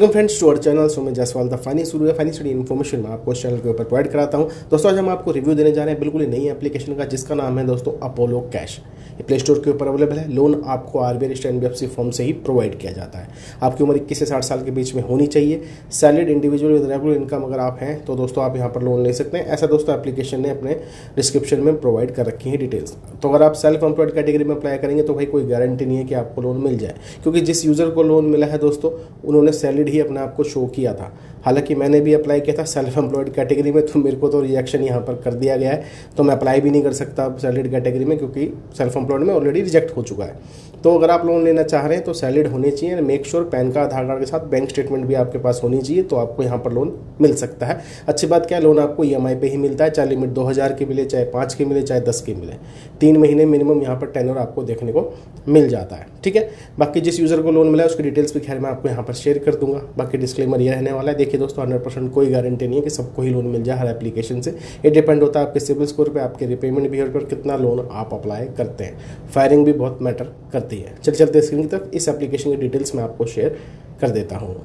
Friends to our channel Sumit Jaiswal the finance शुरू है finance study information मैं आपको इस चैनल के ऊपर प्रोवाइड कराता हूं। दोस्तों आज हम आपको रिव्यू देने जा रहे हैं बिल्कुल नई एप्लीकेशन का जिसका नाम है दोस्तों अपोलो कैश। ये प्ले स्टोर के ऊपर अवेलेबल है। लोन आपको आरबीआई स्टैंड एनबीएफसी फॉर्म से ही प्रोवाइड किया जाता है। आपकी उम्र 21 से 60 साल के बीच में होनी चाहिए। Salaried individual with regular income अगर आप हैं तो दोस्तों आप यहाँ पर लोन ले सकते हैं। ऐसा दोस्तों एप्लीकेशन ने अपने डिस्क्रिप्शन में प्रोवाइड कर रखी है डिटेल्स। तो अगर आप सेल्फ एम्प्लॉयड कैटेगरी में अप्लाई करेंगे तो भाई कोई गारंटी नहीं है कि आपको लोन मिल जाए, क्योंकि जिस यूज़र को लोन मिला है दोस्तों उन्होंने सैलरीड ही अपने आप को शो किया था। हालांकि मैंने भी अप्लाई किया था सेल्फ एम्प्लॉयड कैटेगरी में, तो मेरे को तो रिजेक्शन यहाँ पर कर दिया गया है, तो मैं अप्लाई भी नहीं कर सकता सैलरीड कैटेगरी में, क्योंकि सेल्फ एम्प्लॉयड में ऑलरेडी रिजेक्ट हो चुका है। तो अगर आप लोन लेना चाह रहे हैं तो सैलरीड होने चाहिए। मेक श्योर पैन कार्ड आधार कार्ड के साथ बैंक स्टेटमेंट भी आपके पास होनी चाहिए, तो आपको यहाँ पर लोन मिल सकता है। अच्छी बात क्या है, लोन आपको ईएमआई पे ही मिलता है, चाहे लिमिट 2000 की मिले, चाहे 5 की मिले, चाहे 10 की मिले। 3 महीने मिनिमम यहाँ पर टेन्योर आपको देखने को मिल जाता है। ठीक है, बाकी जिस यूज़र को लोन मिला है उसकी डिटेल्स भी खैर मैं आपको यहाँ पर शेयर कर दूंगा। बाकी डिस्क्लेमर ये रहने वाला है, देखिए दोस्तों 100% कोई गारंटी नहीं है कि सबको ही लोन मिल जाए हर एप्लीकेशन से। ये डिपेंड होता है आपके सिविल स्कोर पे, आपके रिपेमेंट बिहेवियर पर, कितना लोन आप अप्लाई करते हैं। फायरिंग भी बहुत मैटर करती है। चलते स्क्रीन की तरफ इस एप्लीकेशन की डिटेल्स मैं आपको शेयर कर देता हूँ।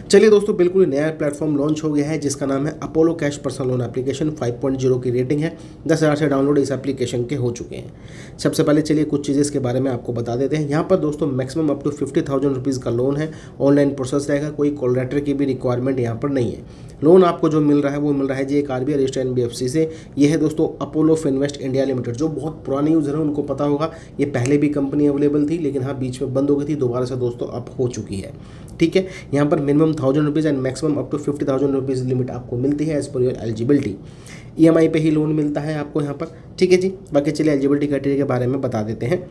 चलिए दोस्तों, बिल्कुल नया प्लेटफॉर्म लॉन्च हो गया है जिसका नाम है Apollo cash personal loan application. 5.0 की रेटिंग है। 10,000 से डाउनलोड इस एप्लीकेशन के हो चुके हैं। सबसे पहले चलिए कुछ चीज़ें इसके बारे में आपको बता देते हैं। यहाँ पर दोस्तों मैक्सिमम अप टू 50,000 रुपीज़ का लोन है। ऑनलाइन प्रोसेस रहेगा, कोई कोलैटरल की भी रिक्वायरमेंट यहाँ पर नहीं है। लोन आपको जो मिल रहा है वो मिल रहा है जी एक आरबीआई रजिस्टर्ड एनबीएफसी से। ये है दोस्तों अपोलो फिनवेस्ट इंडिया लिमिटेड। जो बहुत पुराने यूज़र हैं उनको पता होगा, ये पहले भी कंपनी अवेलेबल थी, लेकिन हाँ बीच में बंद हो गई थी, दोबारा से दोस्तों अब हो चुकी है। ठीक है, यहाँ पर minimum 1000 rupees and maximum up to 50,000 rupees limit आपको मिलती है as per your eligibility. EMI पे ही लोन मिलता है आपको यहाँ पर। ठीक है जी, बाकी चलिए एलिजिबिलिटी क्राइटेरिया के बारे में बता देते हैं।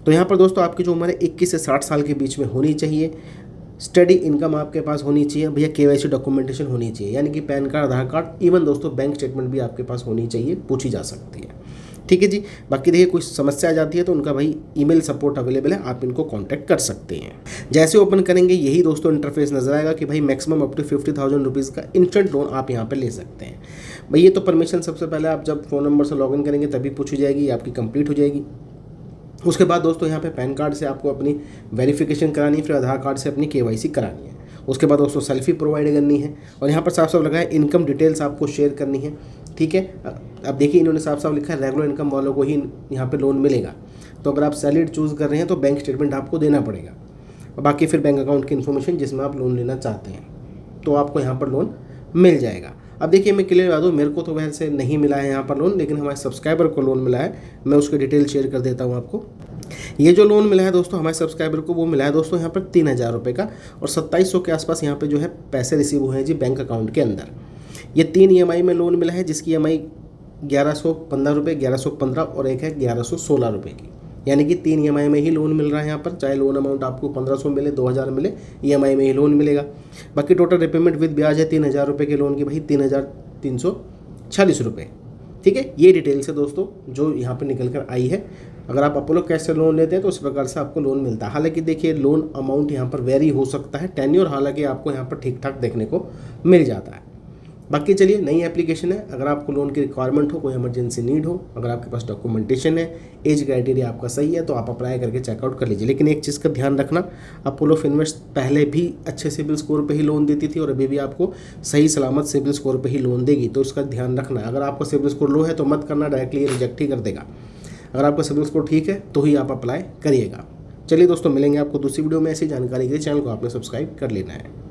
तो यहाँ पर दोस्तों आपकी जो उम्र है 21 से 60 साल के बीच में होनी चाहिए। स्टडी इनकम आपके पास होनी चाहिए भैया। केवाईसी डॉक्यूमेंटेशन होनी चाहिए, यानी कि पैन कार्ड, आधार कार्ड, इवन दोस्तों बैंक स्टेटमेंट भी आपके पास होनी चाहिए, पूछी जा सकती है। ठीक है जी, बाकी देखिए कुछ समस्या आ जाती है तो उनका भाई ईमेल सपोर्ट अवेलेबल है, आप इनको कांटेक्ट कर सकते हैं। जैसे ओपन करेंगे यही दोस्तों इंटरफेस नजर आएगा कि भाई मैक्सिमम अप टू 50,000 रुपीज़ का इंस्टेंट लोन आप यहाँ पे ले सकते हैं। भाई ये तो परमिशन सबसे पहले आप जब फ़ोन नंबर से लॉगिन करेंगे तभी पूछी जाएगी, आपकी कंप्लीट हो जाएगी। उसके बाद दोस्तों यहाँ पे पैन कार्ड से आपको अपनी वेरिफिकेशन करानी है, फिर आधार कार्ड से अपनी केवाईसी करानी है। उसके बाद दोस्तों सेल्फी प्रोवाइड करनी है और यहाँ पर साफ साफ लगा है इनकम डिटेल्स आपको शेयर करनी है। ठीक है, अब देखिए इन्होंने साफ साफ लिखा है रेगुलर इनकम वालों को ही यहाँ पे लोन मिलेगा। तो अगर आप सैलरीड चूज़ कर रहे हैं तो बैंक स्टेटमेंट आपको देना पड़ेगा और बाकी फिर बैंक अकाउंट की इन्फॉर्मेशन जिसमें आप लोन लेना चाहते हैं, तो आपको यहाँ पर लोन मिल जाएगा। अब देखिए मैं क्लियर बता दूँ, मेरे को तो वैसे नहीं मिला है यहाँ पर लोन, लेकिन हमारे सब्सक्राइबर को लोन मिला है। मैं उसकी डिटेल शेयर कर देता हूँ आपको। ये जो लोन मिला है दोस्तों हमारे सब्सक्राइबर को, वो मिला है दोस्तों यहाँ पर 3,000 रुपये का और 2700 के आसपास यहाँ पे जो है पैसे रिसीव हुए हैं जी बैंक अकाउंट के अंदर। ये 3 ईएमआई में लोन मिला है, जिसकी ईएमआई 1115 रुपये, 1115 और एक है 1116 रुपये की, यानी कि 3 ईएमआई में ही लोन मिल रहा है यहाँ पर। चाहे लोन अमाउंट आपको 1500 मिले, 2000 मिले, ईएमआई में ही लोन मिलेगा। बाकी टोटल रिपेमेंट विद ब्याज है 3,000 रुपये के लोन की भाई 3,340 रुपये। ठीक है, ये डिटेल्स है दोस्तों जो यहाँ पर निकल कर आई है। अगर आप अपोलो कैश से लोन लेते हैं तो उस प्रकार से आपको लोन मिलता है। हालांकि देखिए लोन अमाउंट यहाँ पर वेरी हो सकता है, टेन्योर हालांकि आपको यहाँ पर ठीक ठाक देखने को मिल जाता है। बाकी चलिए नई एप्लीकेशन है। अगर आपको लोन की रिक्वायरमेंट हो, कोई इमरजेंसी नीड हो, अगर आपके पास डॉक्यूमेंटेशन है, एज क्राइटेरिया आपका सही है, तो आप अप्लाई करके चेकआउट कर लीजिए। लेकिन एक चीज़ का ध्यान रखना, अपोलो फिनवेस्ट पहले भी अच्छे सिविल स्कोर पे ही लोन देती थी और अभी भी आपको सही सलामत सिविल स्कोर पे ही लोन देगी, तो उसका ध्यान रखना। अगर आपका सिविल स्कोर लो है तो मत करना, डायरेक्टली ये रिजेक्ट ही कर देगा। अगर आपका सिविल स्कोर ठीक है तो ही आप अप्लाई करिएगा। चलिए दोस्तों, मिलेंगे आपको दूसरी वीडियो में। ऐसी जानकारी के लिए चैनल को आपने सब्सक्राइब कर लेना है।